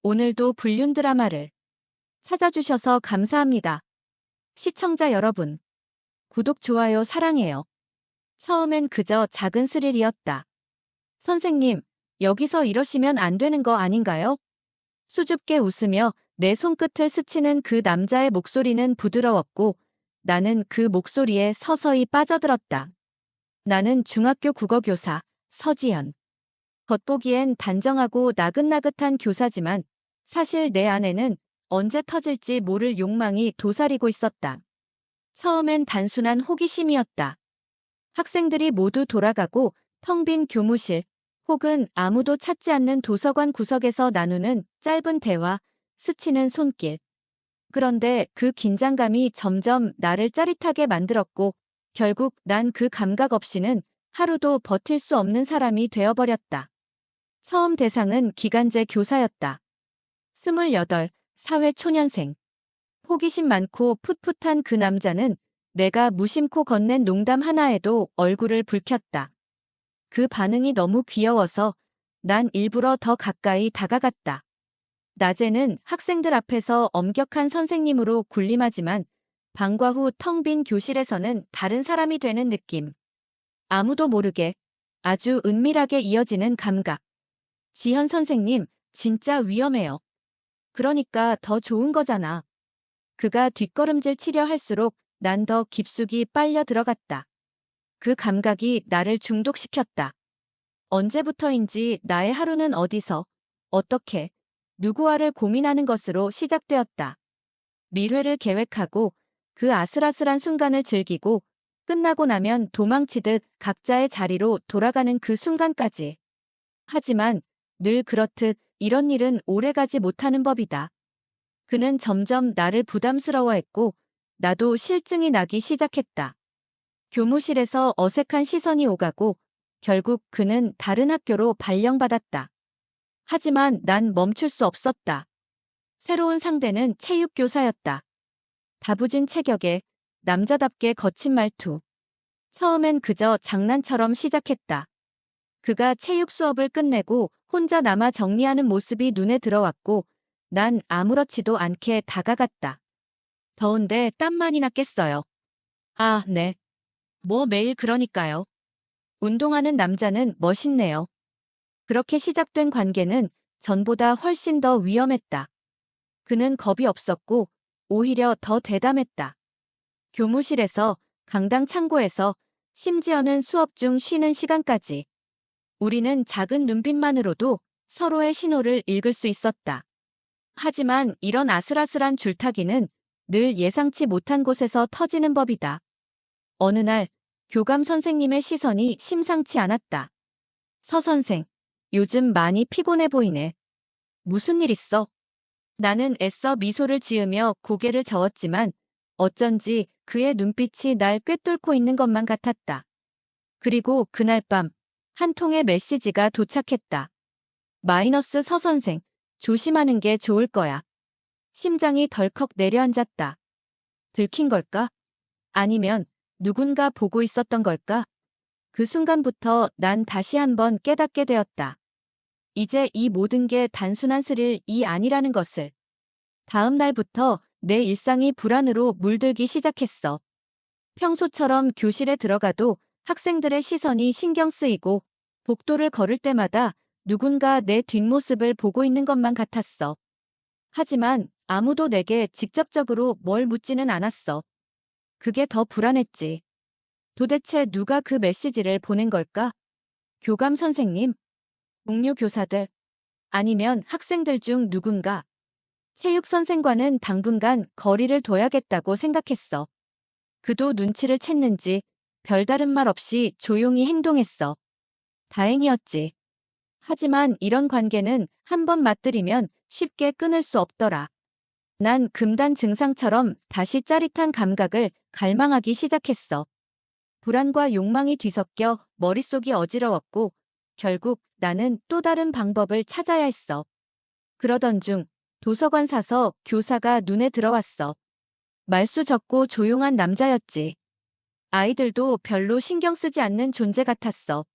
오늘도 불륜 드라마를 찾아주셔서 감사합니다. 시청자 여러분, 구독, 좋아요 사랑해요. 처음엔 그저 작은 스릴이었다. 선생님, 여기서 이러시면 안 되는 거 아닌가요? 수줍게 웃으며 내 손끝을 스치는 그 남자의 목소리는 부드러웠고 나는 그 목소리에 서서히 빠져들었다. 나는 중학교 국어교사 서지연. 겉보기엔 단정하고 나긋나긋한 교사지만 사실 내 안에는 언제 터질지 모를 욕망이 도사리고 있었다. 처음엔 단순한 호기심이었다. 학생들이 모두 돌아가고 텅 빈 교무실 혹은 아무도 찾지 않는 도서관 구석에서 나누는 짧은 대화, 스치는 손길. 그런데 그 긴장감이 점점 나를 짜릿하게 만들었고 결국 난 그 감각 없이는 하루도 버틸 수 없는 사람이 되어버렸다. 처음 대상은 기간제 교사였다. 28, 사회초년생. 호기심 많고 풋풋한 그 남자는 내가 무심코 건넨 농담 하나에도 얼굴을 붉혔다. 그 반응이 너무 귀여워서 난 일부러 더 가까이 다가갔다. 낮에는 학생들 앞에서 엄격한 선생님으로 군림하지만 방과 후 텅 빈 교실에서는 다른 사람이 되는 느낌. 아무도 모르게 아주 은밀하게 이어지는 감각. 지현 선생님, 진짜 위험해요. 그러니까 더 좋은 거잖아. 그가 뒷걸음질 치려 할수록 난 더 깊숙이 빨려 들어갔다. 그 감각이 나를 중독시켰다. 언제부터인지 나의 하루는 어디서, 어떻게, 누구와를 고민하는 것으로 시작되었다. 밀회를 계획하고 그 아슬아슬한 순간을 즐기고 끝나고 나면 도망치듯 각자의 자리로 돌아가는 그 순간까지. 하지만 늘 그렇듯 이런 일은 오래가지 못하는 법이다. 그는 점점 나를 부담스러워했고 나도 실증이 나기 시작했다. 교무실에서 어색한 시선이 오가고 결국 그는 다른 학교로 발령받았다. 하지만 난 멈출 수 없었다. 새로운 상대는 체육교사였다. 다부진 체격에 남자답게 거친 말투. 처음엔 그저 장난처럼 시작했다. 그가 체육 수업을 끝내고 혼자 남아 정리하는 모습이 눈에 들어왔고 난 아무렇지도 않게 다가갔다. 더운데 땀 많이 났겠어요. 아, 네. 뭐 매일 그러니까요. 운동하는 남자는 멋있네요. 그렇게 시작된 관계는 전보다 훨씬 더 위험했다. 그는 겁이 없었고 오히려 더 대담했다. 교무실에서, 강당 창고에서, 심지어는 수업 중 쉬는 시간까지. 우리는 작은 눈빛만으로도 서로의 신호를 읽을 수 있었다. 하지만 이런 아슬아슬한 줄타기는 늘 예상치 못한 곳에서 터지는 법이다. 어느 날 교감 선생님의 시선이 심상치 않았다. 서 선생, 요즘 많이 피곤해 보이네. 무슨 일 있어? 나는 애써 미소를 지으며 고개를 저었지만 어쩐지 그의 눈빛이 날 꿰뚫고 있는 것만 같았다. 그리고 그날 밤 한 통의 메시지가 도착했다. 마이너스 서 선생, 조심하는 게 좋을 거야. 심장이 덜컥 내려앉았다. 들킨 걸까? 아니면 누군가 보고 있었던 걸까? 그 순간부터 난 다시 한번 깨닫게 되었다. 이제 이 모든 게 단순한 스릴이 아니라는 것을. 다음 날부터 내 일상이 불안으로 물들기 시작했어. 평소처럼 교실에 들어가도 학생들의 시선이 신경 쓰이고 복도를 걸을 때마다 누군가 내 뒷모습을 보고 있는 것만 같았어. 하지만 아무도 내게 직접적으로 뭘 묻지는 않았어. 그게 더 불안했지. 도대체 누가 그 메시지를 보낸 걸까? 교감 선생님, 동료 교사들, 아니면 학생들 중 누군가. 체육 선생과는 당분간 거리를 둬야겠다고 생각했어. 그도 눈치를 챘는지 별다른 말 없이 조용히 행동했어. 다행이었지. 하지만 이런 관계는 한번 맞들이면 쉽게 끊을 수 없더라. 난 금단 증상처럼 다시 짜릿한 감각을 갈망하기 시작했어. 불안과 욕망이 뒤섞여 머릿속이 어지러웠고 결국 나는 또 다른 방법을 찾아야 했어. 그러던 중 도서관 사서 교사가 눈에 들어왔어. 말수 적고 조용한 남자였지. 아이들도 별로 신경 쓰지 않는 존재 같았어.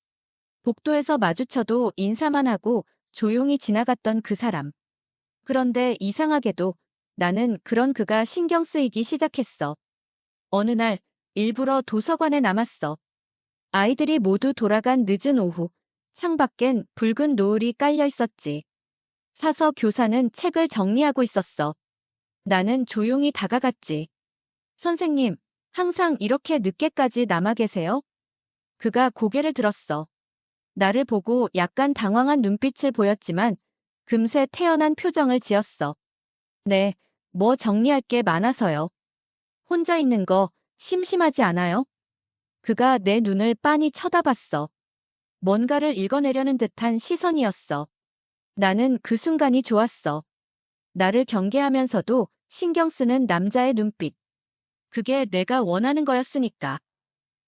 복도에서 마주쳐도 인사만 하고 조용히 지나갔던 그 사람. 그런데 이상하게도 나는 그런 그가 신경 쓰이기 시작했어. 어느 날 일부러 도서관에 남았어. 아이들이 모두 돌아간 늦은 오후, 창밖엔 붉은 노을이 깔려 있었지. 사서 교사는 책을 정리하고 있었어. 나는 조용히 다가갔지. 선생님, 항상 이렇게 늦게까지 남아 계세요? 그가 고개를 들었어. 나를 보고 약간 당황한 눈빛을 보였지만 금세 태연한 표정을 지었어. 네, 뭐 정리할 게 많아서요. 혼자 있는 거 심심하지 않아요? 그가 내 눈을 빤히 쳐다봤어. 뭔가를 읽어내려는 듯한 시선이었어. 나는 그 순간이 좋았어. 나를 경계하면서도 신경 쓰는 남자의 눈빛. 그게 내가 원하는 거였으니까.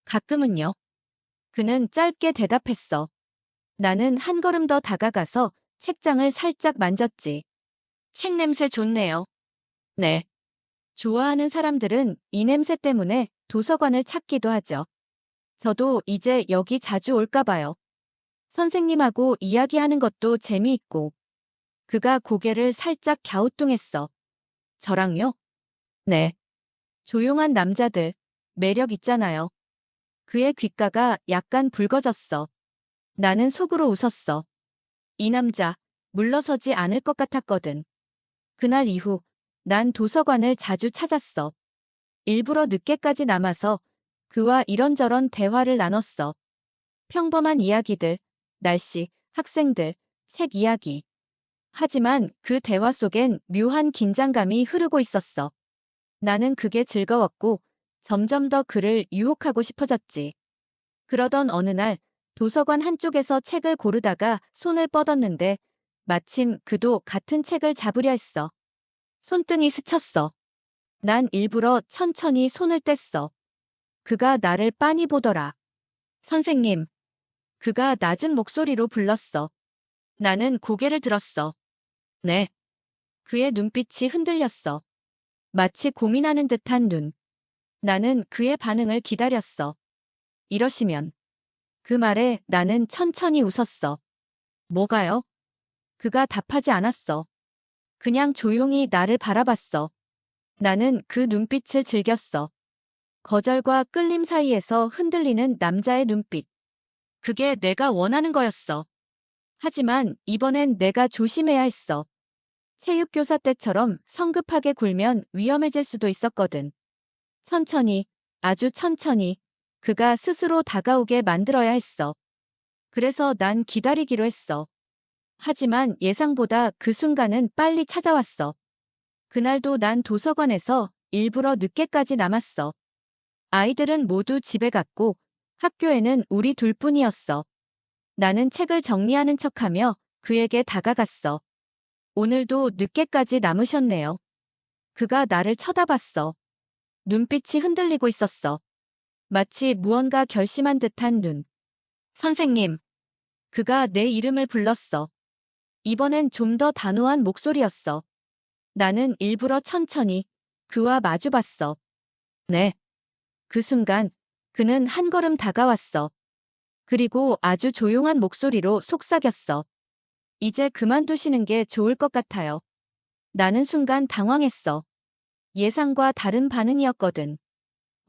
가끔은요. 그는 짧게 대답했어. 나는 한 걸음 더 다가가서 책장을 살짝 만졌지. 책 냄새 좋네요. 네. 좋아하는 사람들은 이 냄새 때문에 도서관을 찾기도 하죠. 저도 이제 여기 자주 올까 봐요. 선생님하고 이야기하는 것도 재미있고. 그가 고개를 살짝 갸우뚱했어. 저랑요? 네. 조용한 남자들, 매력 있잖아요. 그의 귓가가 약간 붉어졌어. 나는 속으로 웃었어. 이 남자, 물러서지 않을 것 같았거든. 그날 이후, 난 도서관을 자주 찾았어. 일부러 늦게까지 남아서 그와 이런저런 대화를 나눴어. 평범한 이야기들, 날씨, 학생들, 책 이야기. 하지만 그 대화 속엔 묘한 긴장감이 흐르고 있었어. 나는 그게 즐거웠고 점점 더 그를 유혹하고 싶어졌지. 그러던 어느 날 도서관 한쪽에서 책을 고르다가 손을 뻗었는데 마침 그도 같은 책을 잡으려 했어. 손등이 스쳤어. 난 일부러 천천히 손을 뗐어. 그가 나를 빤히 보더라. 선생님. 그가 낮은 목소리로 불렀어. 나는 고개를 들었어. 네. 그의 눈빛이 흔들렸어. 마치 고민하는 듯한 눈. 나는 그의 반응을 기다렸어. 이러시면. 그 말에 나는 천천히 웃었어. 뭐가요? 그가 답하지 않았어. 그냥 조용히 나를 바라봤어. 나는 그 눈빛을 즐겼어. 거절과 끌림 사이에서 흔들리는 남자의 눈빛. 그게 내가 원하는 거였어. 하지만 이번엔 내가 조심해야 했어. 체육교사 때처럼 성급하게 굴면 위험해질 수도 있었거든. 천천히, 아주 천천히, 그가 스스로 다가오게 만들어야 했어. 그래서 난 기다리기로 했어. 하지만 예상보다 그 순간은 빨리 찾아왔어. 그날도 난 도서관에서 일부러 늦게까지 남았어. 아이들은 모두 집에 갔고 학교에는 우리 둘뿐이었어. 나는 책을 정리하는 척하며 그에게 다가갔어. 오늘도 늦게까지 남으셨네요. 그가 나를 쳐다봤어. 눈빛이 흔들리고 있었어. 마치 무언가 결심한 듯한 눈. 선생님. 그가 내 이름을 불렀어. 이번엔 좀 더 단호한 목소리였어. 나는 일부러 천천히 그와 마주봤어. 네. 그 순간 그는 한 걸음 다가왔어. 그리고 아주 조용한 목소리로 속삭였어. 이제 그만두시는 게 좋을 것 같아요. 나는 순간 당황했어. 예상과 다른 반응이었거든.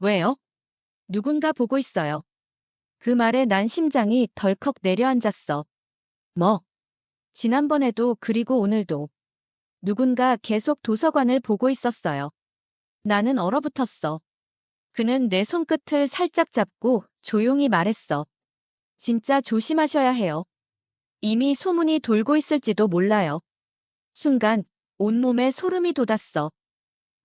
왜요? 누군가 보고 있어요. 그 말에 난 심장이 덜컥 내려앉았어. 뭐? 지난번에도 그리고 오늘도. 누군가 계속 도서관을 보고 있었어요. 나는 얼어붙었어. 그는 내 손끝을 살짝 잡고 조용히 말했어. 진짜 조심하셔야 해요. 이미 소문이 돌고 있을지도 몰라요. 순간 온몸에 소름이 돋았어.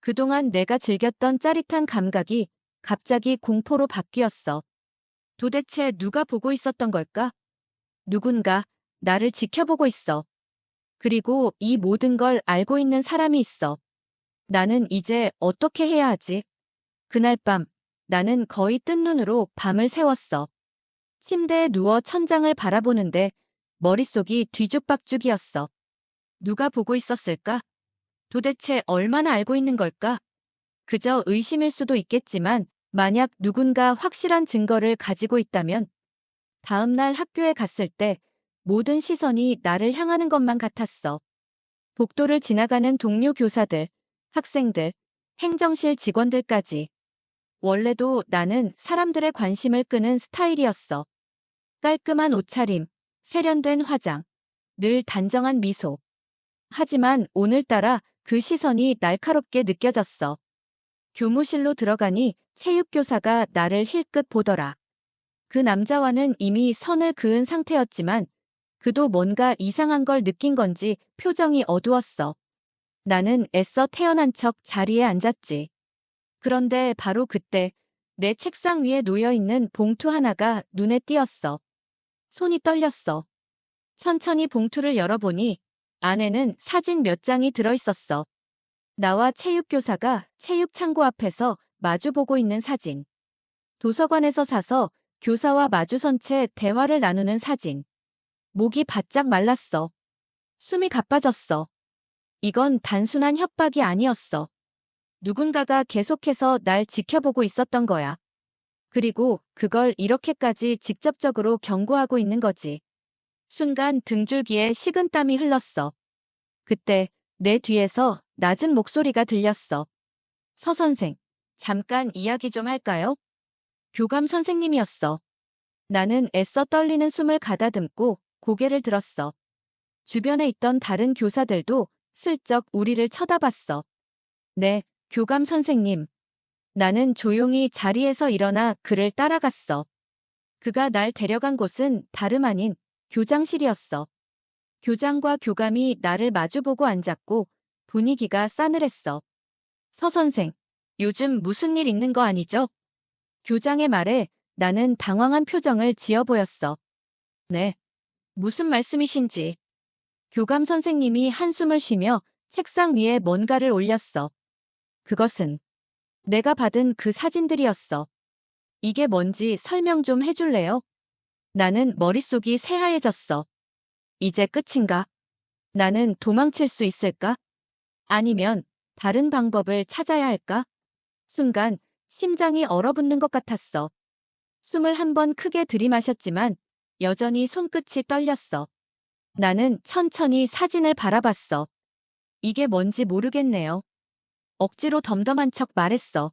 그동안 내가 즐겼던 짜릿한 감각이 갑자기 공포로 바뀌었어. 도대체 누가 보고 있었던 걸까? 누군가 나를 지켜보고 있어. 그리고 이 모든 걸 알고 있는 사람이 있어. 나는 이제 어떻게 해야 하지? 그날 밤 나는 거의 뜬 눈으로 밤을 새웠어. 침대에 누워 천장을 바라보는데 머릿속이 뒤죽박죽이었어. 누가 보고 있었을까? 도대체 얼마나 알고 있는 걸까? 그저 의심일 수도 있겠지만 만약 누군가 확실한 증거를 가지고 있다면 다음 날 학교에 갔을 때 모든 시선이 나를 향하는 것만 같았어. 복도를 지나가는 동료 교사들, 학생들, 행정실 직원들까지. 원래도 나는 사람들의 관심을 끄는 스타일이었어. 깔끔한 옷차림, 세련된 화장, 늘 단정한 미소. 하지만 오늘따라 그 시선이 날카롭게 느껴졌어. 교무실로 들어가니 체육교사가 나를 힐끗 보더라. 그 남자와는 이미 선을 그은 상태였지만 그도 뭔가 이상한 걸 느낀 건지 표정이 어두웠어. 나는 애써 태어난 척 자리에 앉았지. 그런데 바로 그때 내 책상 위에 놓여있는 봉투 하나가 눈에 띄었어. 손이 떨렸어. 천천히 봉투를 열어보니 안에는 사진 몇 장이 들어있었어. 나와 체육교사가 체육창고 앞에서 마주보고 있는 사진. 도서관에서 사서 교사와 마주선 채 대화를 나누는 사진. 목이 바짝 말랐어. 숨이 가빠졌어. 이건 단순한 협박이 아니었어. 누군가가 계속해서 날 지켜보고 있었던 거야. 그리고 그걸 이렇게까지 직접적으로 경고하고 있는 거지. 순간 등줄기에 식은땀이 흘렀어. 그때 내 뒤에서 낮은 목소리가 들렸어. 서 선생, 잠깐 이야기 좀 할까요? 교감 선생님이었어. 나는 애써 떨리는 숨을 가다듬고 고개를 들었어. 주변에 있던 다른 교사들도 슬쩍 우리를 쳐다봤어. 네, 교감 선생님. 나는 조용히 자리에서 일어나 그를 따라갔어. 그가 날 데려간 곳은 다름 아닌 교장실이었어. 교장과 교감이 나를 마주보고 앉았고 분위기가 싸늘했어. 서 선생, 요즘 무슨 일 있는 거 아니죠? 교장의 말에 나는 당황한 표정을 지어 보였어. 네, 무슨 말씀이신지. 교감 선생님이 한숨을 쉬며 책상 위에 뭔가를 올렸어. 그것은 내가 받은 그 사진들이었어. 이게 뭔지 설명 좀 해줄래요? 나는 머릿속이 새하얘졌어. 이제 끝인가? 나는 도망칠 수 있을까? 아니면 다른 방법을 찾아야 할까? 순간 심장이 얼어붙는 것 같았어. 숨을 한 번 크게 들이마셨지만 여전히 손끝이 떨렸어. 나는 천천히 사진을 바라봤어. 이게 뭔지 모르겠네요. 억지로 덤덤한 척 말했어.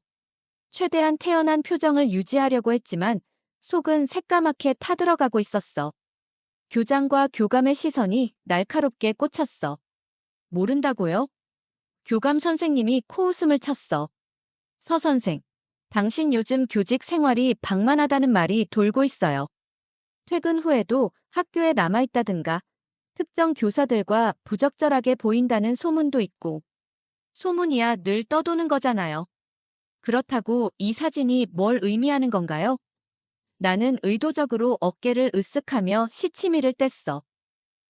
최대한 태연한 표정을 유지하려고 했지만 속은 새까맣게 타들어가고 있었어. 교장과 교감의 시선이 날카롭게 꽂혔어. 모른다고요? 교감 선생님이 코웃음을 쳤어. 서 선생, 당신 요즘 교직 생활이 방만하다는 말이 돌고 있어요. 퇴근 후에도 학교에 남아있다든가 특정 교사들과 부적절하게 보인다는 소문도 있고. 소문이야 늘 떠도는 거잖아요. 그렇다고 이 사진이 뭘 의미하는 건가요? 나는 의도적으로 어깨를 으쓱하며 시치미를 뗐어.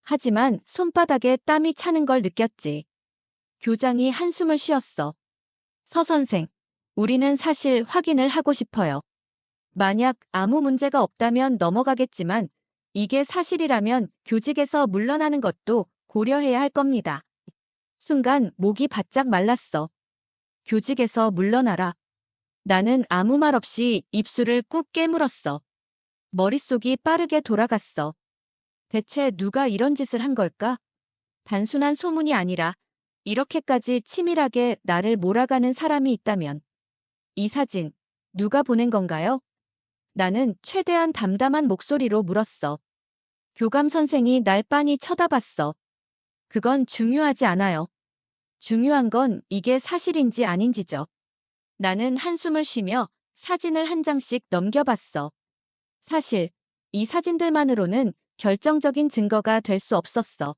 하지만 손바닥에 땀이 차는 걸 느꼈지. 교장이 한숨을 쉬었어. 서 선생, 우리는 사실 확인을 하고 싶어요. 만약 아무 문제가 없다면 넘어가겠지만 이게 사실이라면 교직에서 물러나는 것도 고려해야 할 겁니다. 순간 목이 바짝 말랐어. 교직에서 물러나라. 나는 아무 말 없이 입술을 꾹 깨물었어. 머릿속이 빠르게 돌아갔어. 대체 누가 이런 짓을 한 걸까? 단순한 소문이 아니라 이렇게까지 치밀하게 나를 몰아가는 사람이 있다면 이 사진 누가 보낸 건가요? 나는 최대한 담담한 목소리로 물었어. 교감 선생이 날 빤히 쳐다봤어. 그건 중요하지 않아요. 중요한 건 이게 사실인지 아닌지죠. 나는 한숨을 쉬며 사진을 한 장씩 넘겨봤어. 사실 이 사진들만으로는 결정적인 증거가 될 수 없었어.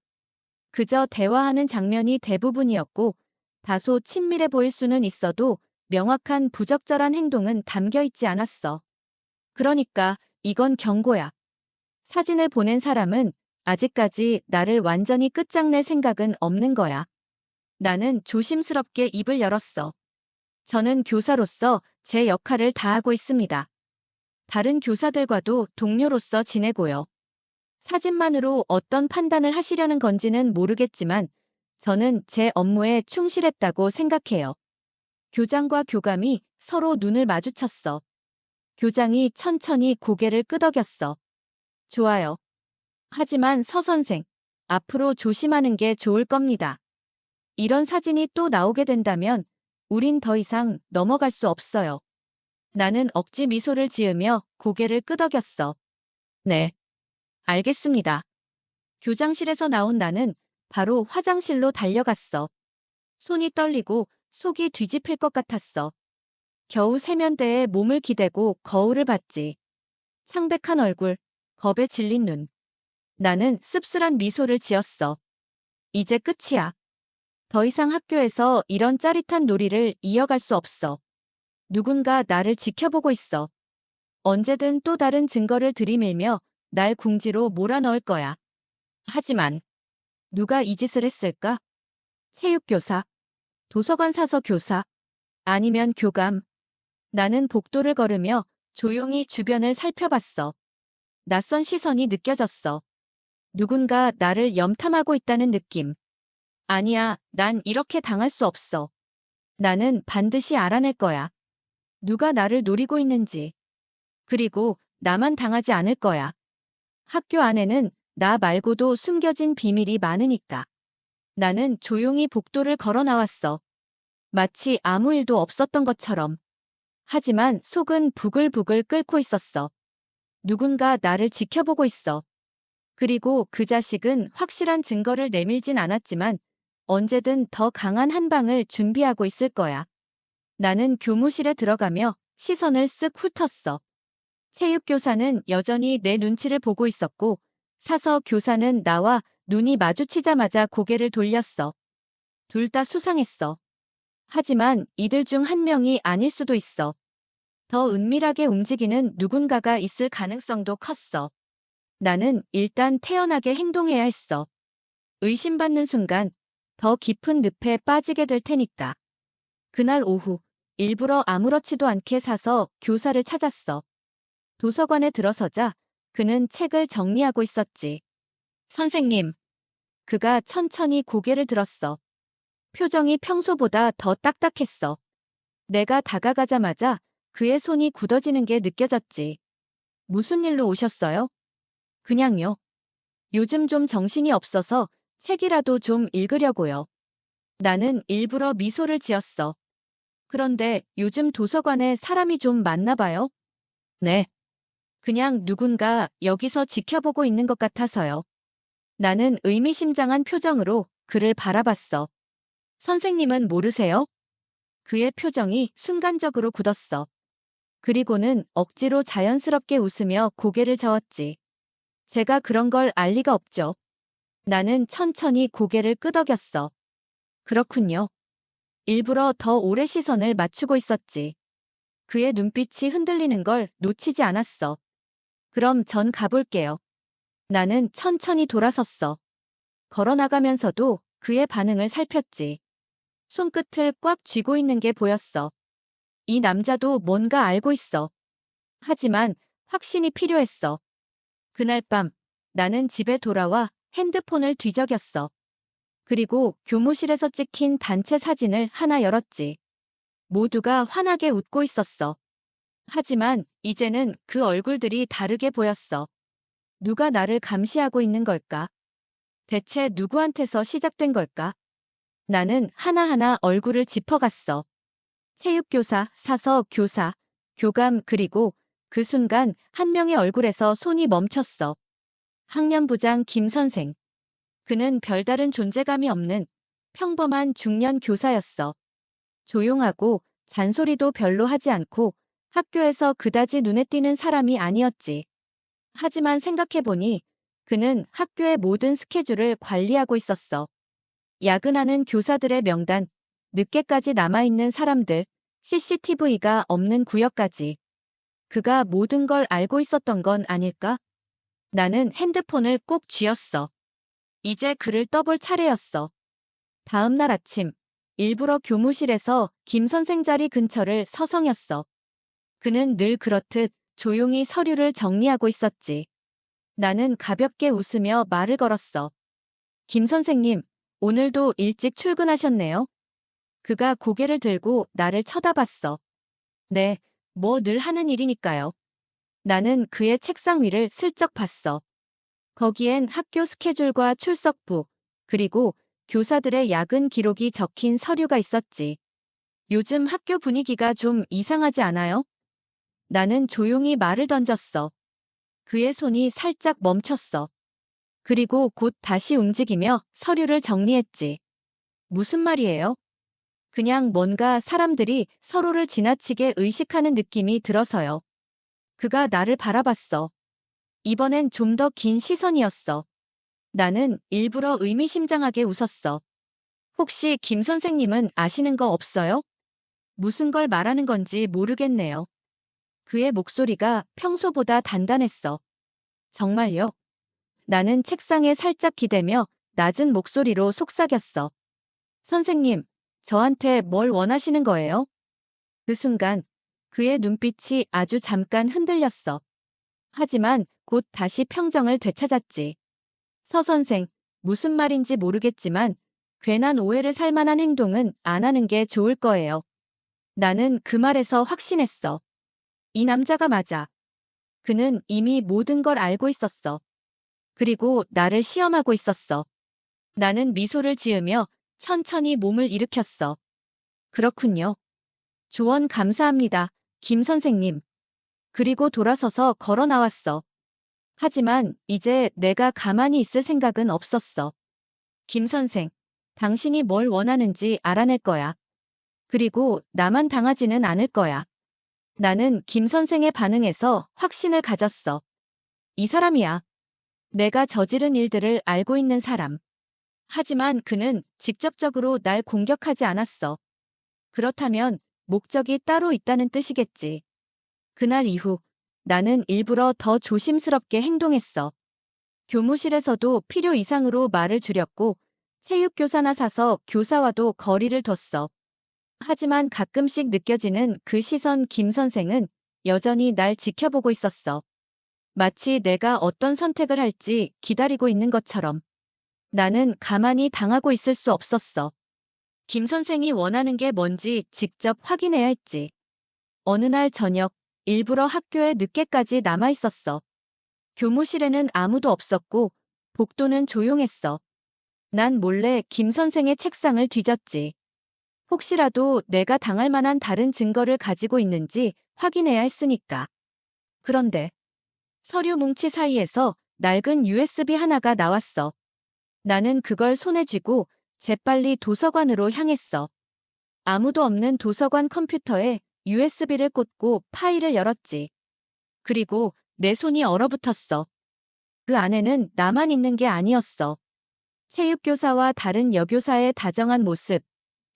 그저 대화하는 장면이 대부분이었고 다소 친밀해 보일 수는 있어도 명확한 부적절한 행동은 담겨 있지 않았어. 그러니까 이건 경고야. 사진을 보낸 사람은 아직까지 나를 완전히 끝장낼 생각은 없는 거야. 나는 조심스럽게 입을 열었어. 저는 교사로서 제 역할을 다하고 있습니다. 다른 교사들과도 동료로서 지내고요. 사진만으로 어떤 판단을 하시려는 건지는 모르겠지만 저는 제 업무에 충실했다고 생각해요. 교장과 교감이 서로 눈을 마주쳤어. 교장이 천천히 고개를 끄덕였어. 좋아요. 하지만 서 선생, 앞으로 조심하는 게 좋을 겁니다. 이런 사진이 또 나오게 된다면 우린 더 이상 넘어갈 수 없어요. 나는 억지 미소를 지으며 고개를 끄덕였어. 네, 알겠습니다. 교장실에서 나온 나는 바로 화장실로 달려갔어. 손이 떨리고 속이 뒤집힐 것 같았어. 겨우 세면대에 몸을 기대고 거울을 봤지. 창백한 얼굴, 겁에 질린 눈. 나는 씁쓸한 미소를 지었어. 이제 끝이야. 더 이상 학교에서 이런 짜릿한 놀이를 이어갈 수 없어. 누군가 나를 지켜보고 있어. 언제든 또 다른 증거를 들이밀며 날 궁지로 몰아넣을 거야. 하지만 누가 이 짓을 했을까? 체육교사, 도서관 사서 교사, 아니면 교감. 나는 복도를 걸으며 조용히 주변을 살펴봤어. 낯선 시선이 느껴졌어. 누군가 나를 염탐하고 있다는 느낌. 아니야, 난 이렇게 당할 수 없어. 나는 반드시 알아낼 거야. 누가 나를 노리고 있는지. 그리고 나만 당하지 않을 거야. 학교 안에는 나 말고도 숨겨진 비밀이 많으니까. 나는 조용히 복도를 걸어 나왔어. 마치 아무 일도 없었던 것처럼. 하지만 속은 부글부글 끓고 있었어. 누군가 나를 지켜보고 있어. 그리고 그 자식은 확실한 증거를 내밀진 않았지만 언제든 더 강한 한 방을 준비하고 있을 거야. 나는 교무실에 들어가며 시선을 쓱 훑었어. 체육교사는 여전히 내 눈치를 보고 있었고 사서 교사는 나와 눈이 마주치자마자 고개를 돌렸어. 둘 다 수상했어. 하지만 이들 중 한 명이 아닐 수도 있어. 더 은밀하게 움직이는 누군가가 있을 가능성도 컸어. 나는 일단 태연하게 행동해야 했어. 의심받는 순간 더 깊은 늪에 빠지게 될 테니까. 그날 오후 일부러 아무렇지도 않게 사서 교사를 찾았어. 도서관에 들어서자 그는 책을 정리하고 있었지. 선생님. 그가 천천히 고개를 들었어. 표정이 평소보다 더 딱딱했어. 내가 다가가자마자 그의 손이 굳어지는 게 느껴졌지. 무슨 일로 오셨어요? 그냥요. 요즘 좀 정신이 없어서 책이라도 좀 읽으려고요. 나는 일부러 미소를 지었어. 그런데 요즘 도서관에 사람이 좀 많나 봐요? 네. 그냥 누군가 여기서 지켜보고 있는 것 같아서요. 나는 의미심장한 표정으로 그를 바라봤어. 선생님은 모르세요? 그의 표정이 순간적으로 굳었어. 그리고는 억지로 자연스럽게 웃으며 고개를 저었지. 제가 그런 걸 알 리가 없죠. 나는 천천히 고개를 끄덕였어. 그렇군요. 일부러 더 오래 시선을 맞추고 있었지. 그의 눈빛이 흔들리는 걸 놓치지 않았어. 그럼 전 가볼게요. 나는 천천히 돌아섰어. 걸어나가면서도 그의 반응을 살폈지. 손끝을 꽉 쥐고 있는 게 보였어. 이 남자도 뭔가 알고 있어. 하지만 확신이 필요했어. 그날 밤 나는 집에 돌아와 핸드폰을 뒤적였어. 그리고 교무실에서 찍힌 단체 사진을 하나 열었지. 모두가 환하게 웃고 있었어. 하지만 이제는 그 얼굴들이 다르게 보였어. 누가 나를 감시하고 있는 걸까? 대체 누구한테서 시작된 걸까? 나는 하나하나 얼굴을 짚어갔어. 체육교사, 사서 교사, 교감 그리고 그 순간 한 명의 얼굴에서 손이 멈췄어. 학년부장 김 선생. 그는 별다른 존재감이 없는 평범한 중년 교사였어. 조용하고 잔소리도 별로 하지 않고 학교에서 그다지 눈에 띄는 사람이 아니었지. 하지만 생각해보니 그는 학교의 모든 스케줄을 관리하고 있었어. 야근하는 교사들의 명단, 늦게까지 남아있는 사람들, CCTV가 없는 구역까지. 그가 모든 걸 알고 있었던 건 아닐까? 나는 핸드폰을 꼭 쥐었어. 이제 그를 떠볼 차례였어. 다음 날 아침, 일부러 교무실에서 김 선생 자리 근처를 서성였어. 그는 늘 그렇듯 조용히 서류를 정리하고 있었지. 나는 가볍게 웃으며 말을 걸었어. 김 선생님, 오늘도 일찍 출근하셨네요. 그가 고개를 들고 나를 쳐다봤어. 네, 뭐 늘 하는 일이니까요. 나는 그의 책상 위를 슬쩍 봤어. 거기엔 학교 스케줄과 출석부, 그리고 교사들의 야근 기록이 적힌 서류가 있었지. 요즘 학교 분위기가 좀 이상하지 않아요? 나는 조용히 말을 던졌어. 그의 손이 살짝 멈췄어. 그리고 곧 다시 움직이며 서류를 정리했지. 무슨 말이에요? 그냥 뭔가 사람들이 서로를 지나치게 의식하는 느낌이 들어서요. 그가 나를 바라봤어. 이번엔 좀 더 긴 시선이었어. 나는 일부러 의미심장하게 웃었어. 혹시 김 선생님은 아시는 거 없어요? 무슨 걸 말하는 건지 모르겠네요. 그의 목소리가 평소보다 단단했어. 정말요? 나는 책상에 살짝 기대며 낮은 목소리로 속삭였어. 선생님, 저한테 뭘 원하시는 거예요? 그 순간 그의 눈빛이 아주 잠깐 흔들렸어. 하지만 곧 다시 평정을 되찾았지. 서 선생, 무슨 말인지 모르겠지만 괜한 오해를 살 만한 행동은 안 하는 게 좋을 거예요. 나는 그 말에서 확신했어. 이 남자가 맞아. 그는 이미 모든 걸 알고 있었어. 그리고 나를 시험하고 있었어. 나는 미소를 지으며 천천히 몸을 일으켰어. 그렇군요. 조언 감사합니다, 김 선생님. 그리고 돌아서서 걸어 나왔어. 하지만 이제 내가 가만히 있을 생각은 없었어. 김 선생, 당신이 뭘 원하는지 알아낼 거야. 그리고 나만 당하지는 않을 거야. 나는 김 선생의 반응에서 확신을 가졌어. 이 사람이야. 내가 저지른 일들을 알고 있는 사람. 하지만 그는 직접적으로 날 공격하지 않았어. 그렇다면 목적이 따로 있다는 뜻이겠지. 그날 이후 나는 일부러 더 조심스럽게 행동했어. 교무실에서도 필요 이상으로 말을 줄였고 체육교사나 사서 교사와도 거리를 뒀어. 하지만 가끔씩 느껴지는 그 시선 김 선생은 여전히 날 지켜보고 있었어. 마치 내가 어떤 선택을 할지 기다리고 있는 것처럼. 나는 가만히 당하고 있을 수 없었어. 김 선생이 원하는 게 뭔지 직접 확인해야 했지. 어느 날 저녁, 일부러 학교에 늦게까지 남아 있었어. 교무실에는 아무도 없었고, 복도는 조용했어. 난 몰래 김 선생의 책상을 뒤졌지. 혹시라도 내가 당할 만한 다른 증거를 가지고 있는지 확인해야 했으니까. 그런데 서류 뭉치 사이에서 낡은 USB 하나가 나왔어. 나는 그걸 손에 쥐고 재빨리 도서관으로 향했어. 아무도 없는 도서관 컴퓨터에 USB를 꽂고 파일을 열었지. 그리고 내 손이 얼어붙었어. 그 안에는 나만 있는 게 아니었어. 체육교사와 다른 여교사의 다정한 모습,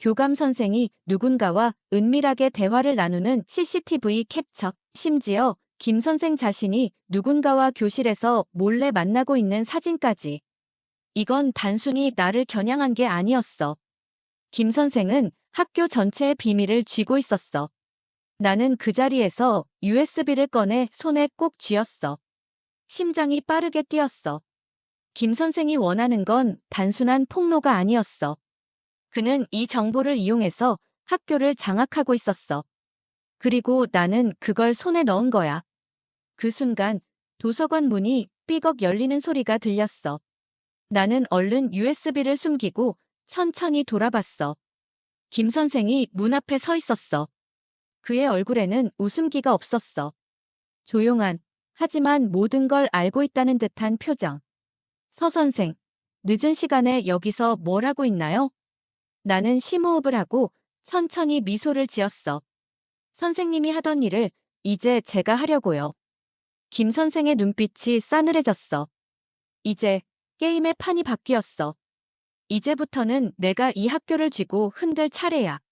교감 선생이 누군가와 은밀하게 대화를 나누는 CCTV 캡처, 심지어 김 선생 자신이 누군가와 교실에서 몰래 만나고 있는 사진까지. 이건 단순히 나를 겨냥한 게 아니었어. 김 선생은 학교 전체의 비밀을 쥐고 있었어. 나는 그 자리에서 USB를 꺼내 손에 꼭 쥐었어. 심장이 빠르게 뛰었어. 김 선생이 원하는 건 단순한 폭로가 아니었어. 그는 이 정보를 이용해서 학교를 장악하고 있었어. 그리고 나는 그걸 손에 넣은 거야. 그 순간 도서관 문이 삐걱 열리는 소리가 들렸어. 나는 얼른 USB를 숨기고 천천히 돌아봤어. 김 선생이 문 앞에 서 있었어. 그의 얼굴에는 웃음기가 없었어. 조용한, 하지만 모든 걸 알고 있다는 듯한 표정. 서 선생, 늦은 시간에 여기서 뭘 하고 있나요? 나는 심호흡을 하고 천천히 미소를 지었어. 선생님이 하던 일을 이제 제가 하려고요. 김 선생의 눈빛이 싸늘해졌어. 이제 게임의 판이 바뀌었어. 이제부터는 내가 이 학교를 쥐고 흔들 차례야.